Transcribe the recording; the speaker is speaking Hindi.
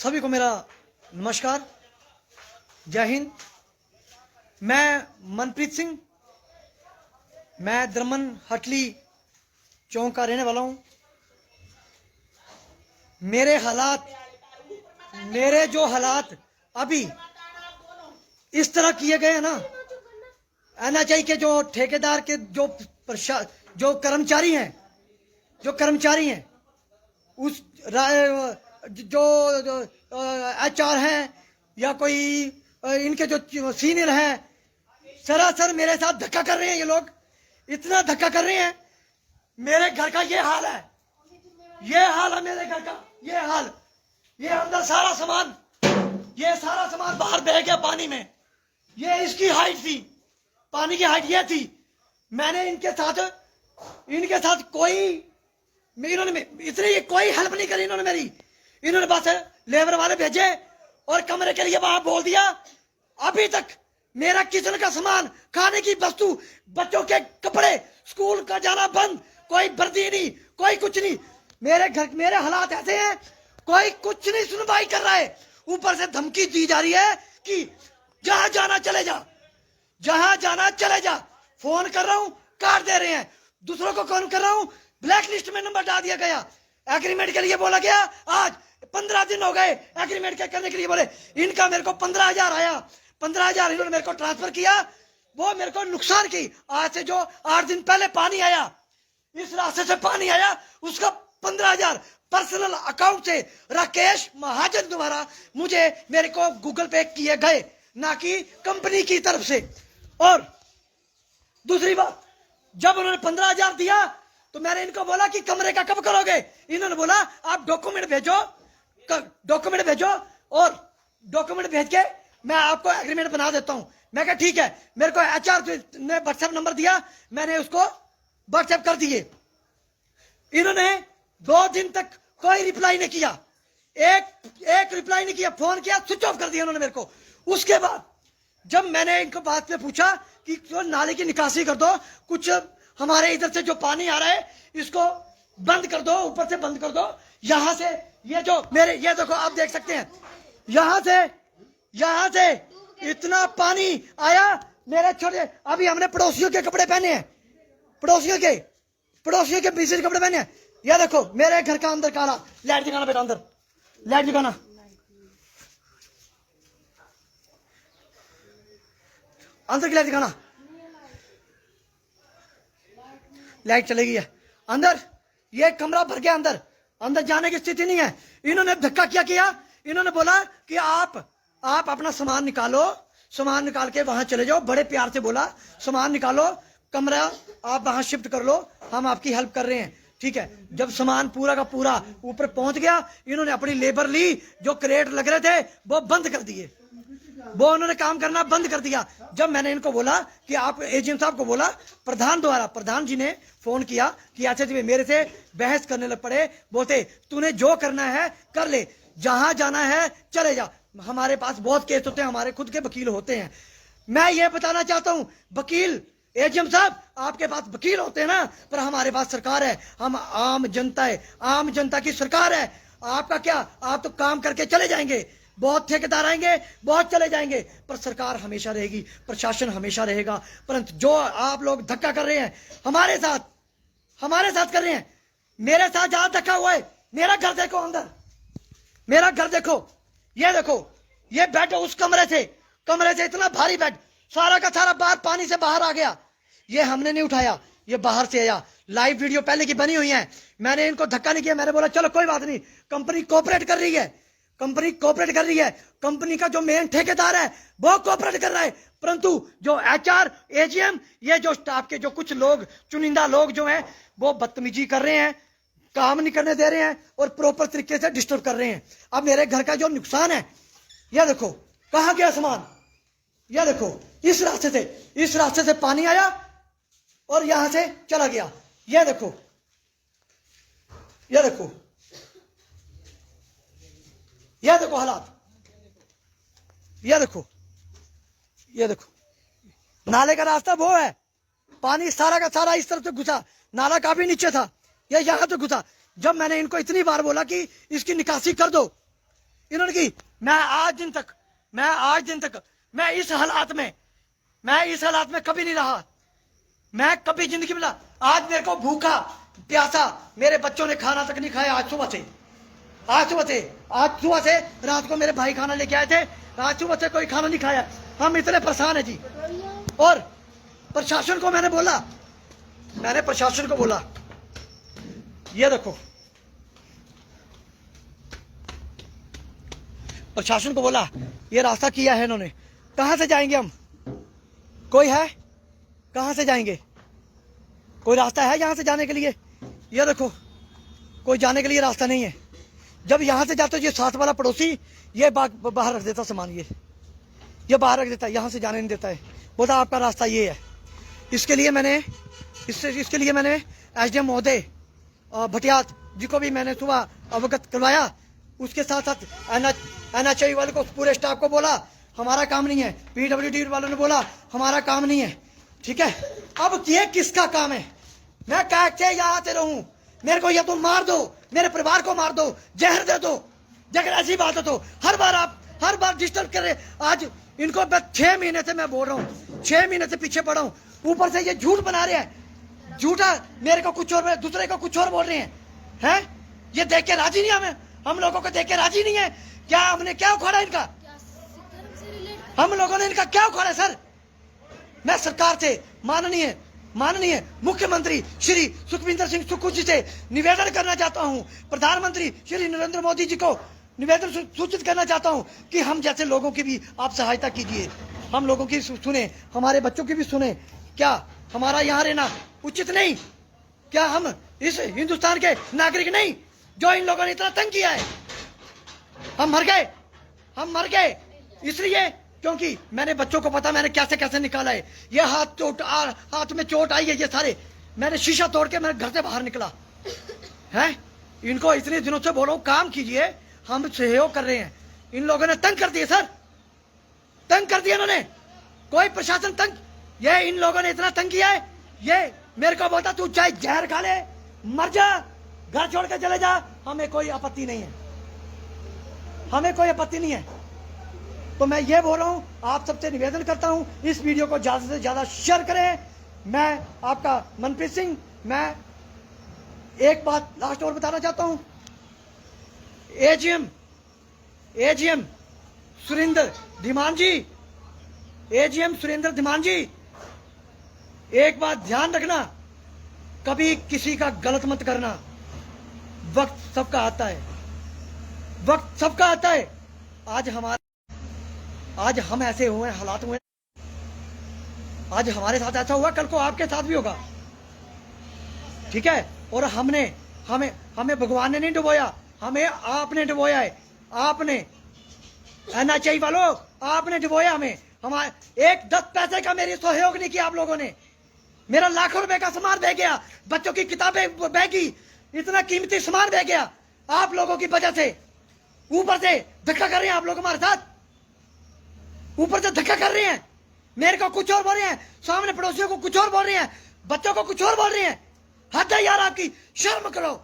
सभी को मेरा नमस्कार, जय हिंद। मैं मनप्रीत सिंह, मैं दरमन हटली चौक का रहने वाला हूँ। मेरे जो हालात अभी इस तरह किए गए हैं ना, एनएचआई के जो ठेकेदार के जो कर्मचारी हैं उस जो एचआर हैं या कोई इनके जो सीनियर हैं, सरासर मेरे साथ धक्का कर रहे हैं। ये लोग इतना धक्का कर रहे हैं। मेरे घर का ये हाल है मेरे घर का ये हाल। ये अंदर सारा सामान बाहर बह गया पानी में। ये इसकी हाइट थी, पानी की हाइट ये थी। मैंने इनके साथ कोई हेल्प नहीं करी इन्होंने बस लेबर वाले भेजे और कमरे के लिए वहां बोल दिया। अभी तक मेरा किचन का सामान, खाने की वस्तु, बच्चों के कपड़े, स्कूल का जाना बंद, कोई वर्दी नहीं, कोई कुछ नहीं। मेरे हालात ऐसे हैं, कोई कुछ नहीं सुनवाई कर रहा है। ऊपर से धमकी दी जा रही है कि जहां जाना चले जा। फोन कर रहा हूं, काट दे रहे हैं। दूसरों को कॉल कर रहा हूं, ब्लैक लिस्ट में नंबर डाल दिया गया। एग्रीमेंट के लिए बोला गया, आज 15 दिन हो गए एग्रीमेंट करने के लिए बोले। इनका मेरे को 15,000 आया, 15,000 इन्होंने मेरे को ट्रांसफर किया। वो मेरे को नुकसान की। आज से जो 8 दिन पहले पानी आया, इस रास्ते से पानी आया, उसका 15,000 पर्सनल अकाउंट से राकेश महाजन द्वारा मेरे को गूगल पे किए गए, ना कि कंपनी की तरफ से। और दूसरी बात, जब उन्होंने 15,000 दिया तो मैंने इनको बोला कि कमरे का कब करोगे। इन्होंने बोला आप डॉक्यूमेंट भेजो और डॉक्यूमेंट भेज के मैं आपको एग्रीमेंट बना देता हूं। मैं कहा ठीक है। मेरे को एचआर ने व्हाट्सएप नंबर दिया, मैंने उसको व्हाट्सएप कर दिए। इन्होंने 2 दिन तक कोई रिप्लाई नहीं किया, एक रिप्लाई नहीं किया। फोन किया, स्विच ऑफ कर दिया उन्होंने मेरे को। उसके बाद जब मैंने इनको बात में पूछा कि जो नाले की निकासी कर दो, कुछ हमारे इधर से जो पानी आ रहा है इसको बंद कर दो, ऊपर से बंद कर दो। यहां से ये देखो, आप देख सकते हैं, यहां से इतना पानी आया। मेरे छोटे, अभी हमने पड़ोसियों के कपड़े पहने हैं, पड़ोसियों के बीच कपड़े पहने हैं। यह देखो मेरे घर का अंदर काला। लाइट दिखाना बेटा, अंदर लाइट दिखाना। अंदर की लाइट दिखाना। लाइट चली गई है अंदर। ये कमरा भर गया, अंदर जाने की स्थिति नहीं है। इन्होंने धक्का क्या किया। इन्होंने बोला कि आप अपना सामान निकाल के वहां चले जाओ। बड़े प्यार से बोला, सामान निकालो, कमरा आप वहां शिफ्ट कर लो, हम आपकी हेल्प कर रहे हैं। ठीक है। जब सामान पूरा का पूरा ऊपर पहुंच गया, इन्होंने अपनी लेबर ली, जो क्रेट लग रहे थे वो बंद कर दिए, वो उन्होंने काम करना बंद कर दिया। जब मैंने इनको बोला कि आप एजीएम साहब को बोला, प्रधान जी ने फोन किया कि अच्छा जी मेरे से बहस करने लग पड़े। बोलते तूने जो करना है कर ले, जहां जाना है चले जा। हमारे पास बहुत केस होते हैं, हमारे खुद के वकील होते हैं। मैं ये बताना चाहता हूं, वकील एजीएम साहब आपके पास वकील होते हैं ना, पर हमारे पास सरकार है। हम आम जनता है, आम जनता की सरकार है। आपका क्या, आप तो काम करके चले जाएंगे, बहुत ठेकेदार आएंगे, बहुत चले जाएंगे, पर सरकार हमेशा रहेगी, प्रशासन हमेशा रहेगा। परंतु जो आप लोग धक्का कर रहे हैं हमारे साथ कर रहे हैं, मेरे साथ जहां धक्का हुआ है, मेरा घर देखो, अंदर मेरा घर देखो। ये बेड उस कमरे से इतना भारी बेड, सारा का सारा बाहर पानी से बाहर आ गया। ये हमने नहीं उठाया, ये बाहर से आया। लाइव वीडियो पहले की बनी हुई है। मैंने इनको धक्का नहीं किया। मैंने बोला चलो कोई बात नहीं, कंपनी कोऑपरेट कर रही है। कंपनी का जो मेन ठेकेदार है वो कोऑपरेट कर रहा है। परंतु जो एचआर, एजीएम, ये जो स्टाफ के जो कुछ लोग, चुनिंदा लोग जो हैं, वो बदतमीजी कर रहे हैं, काम नहीं करने दे रहे हैं और प्रॉपर तरीके से डिस्टर्ब कर रहे हैं। अब मेरे घर का जो नुकसान है, यह देखो कहां गया सामान। यह देखो इस रास्ते से पानी आया और यहां से चला गया। यह देखो हालात। यह देखो नाले का रास्ता वो है, पानी सारा का सारा इस तरफ से घुसा, नाला काफी नीचे था, ये यहां तो घुसा। जब मैंने इनको इतनी बार बोला कि इसकी निकासी कर दो, इन्होंने की। मैं आज दिन तक मैं इस हालात में कभी नहीं रहा। मैं कभी जिंदगी में आज मेरे को भूखा प्यासा, मेरे बच्चों ने खाना तक नहीं खाया आज सुबह से रात को मेरे भाई खाना लेके आए थे, आज सुबह से कोई खाना नहीं खाया। हम इतने परेशान है जी। और प्रशासन को मैंने बोला ये देखो, प्रशासन को बोला ये रास्ता किया है इन्होंने, कहां से जाएंगे हम? कोई है? कहां से जाएंगे? कोई रास्ता है यहां से जाने के लिए? ये देखो, कोई जाने के लिए रास्ता नहीं है। जब यहां से जाते ये साथ वाला पड़ोसी ये बाहर रख देता सामान, ये बाहर रख देता है, यहां से जाने नहीं देता है, बोलता आपका रास्ता ये है। इसके लिए मैंने एसडीएम महोदय भटियात जी को भी मैंने सुबह अवगत करवाया। उसके साथ साथ NHI वाले को, पूरे स्टाफ को बोला हमारा काम नहीं है। PWD वालों ने बोला हमारा काम नहीं है। ठीक है, अब ये किसका काम है? मैं कैसे यहाँ से रहूं? मेरे को या तो मार दो, मेरे परिवार को मार दो, जहर दे दो। अगर ऐसी बात है तो हर बार डिस्टर्ब कर रहे। आज इनको 6 महीने से मैं बोल रहा हूँ, 6 महीने से पीछे पड़ा हूँ। ऊपर से ये झूठ बना रहे हैं, झूठा मेरे को कुछ और, दूसरे को कुछ और बोल रहे हैं। ये देख के राजी नहीं, हम लोगों को देख के राजी नहीं है क्या? हमने क्या उखाड़ा इनका? हम लोगों ने इनका क्या उखाड़ा सर? मैं सरकार से माननीय मुख्यमंत्री श्री सुखविंदर सिंह सुक्खू जी से निवेदन करना चाहता हूं, प्रधानमंत्री श्री नरेंद्र मोदी जी को निवेदन सूचित करना चाहता हूं कि हम जैसे लोगों की भी आप सहायता कीजिए, हम लोगों की सुने, हमारे बच्चों की भी सुने। क्या हमारा यहाँ रहना उचित नहीं? क्या हम इस हिंदुस्तान के नागरिक नहीं जो इन लोगों ने इतना तंग किया है? हम मर गए इसलिए क्योंकि मैंने बच्चों को पता मैंने कैसे निकाला है। ये हाथ में चोट आई है, ये सारे मैंने शीशा तोड़ के मैं घर से बाहर निकला है। इनको इतने दिनों से बोलो काम कीजिए, हम सहयोग कर रहे हैं। इन लोगों ने तंग कर दिए सर, तंग कर दिया इन्होंने। कोई प्रशासन तंग, ये इन लोगों ने इतना तंग किया है। ये मेरे को बोलता तू चाहे जहर खा ले, मर जा, घर छोड़ के चले जा, हमें कोई आपत्ति नहीं है। तो मैं ये बोल रहा हूं, आप सबसे निवेदन करता हूं इस वीडियो को ज्यादा से ज्यादा शेयर करें। मैं आपका मनप्रीत सिंह, मैं एक बात लास्ट और बताना चाहता हूं। एजीएम सुरेंद्र धीमान जी, एक बात ध्यान रखना, कभी किसी का गलत मत करना। वक्त सबका आता है। आज हम ऐसे हुए, हालात हुए, आज हमारे साथ ऐसा हुआ, कल को आपके साथ भी होगा। ठीक है, और हमें भगवान ने नहीं डुबोया, हमें आपने डुबोया है। आपने NHI वालों, आपने डुबोया हमें। हमारे 10 पैसे का मेरी सहयोग नहीं किया आप लोगों ने। मेरा लाखों रुपए का सामान बह गया, बच्चों की किताबें बह गई, इतना कीमती सामान बह गया आप लोगों की वजह से। ऊपर से धक्का कर रहे हैं आप लोग हमारे साथ, ऊपर से धक्का कर रहे हैं। मेरे को कुछ और बोल रहे हैं, सामने पड़ोसियों को कुछ और बोल रहे हैं, बच्चों को कुछ और बोल रहे हैं। हद है यार आपकी, शर्म करो।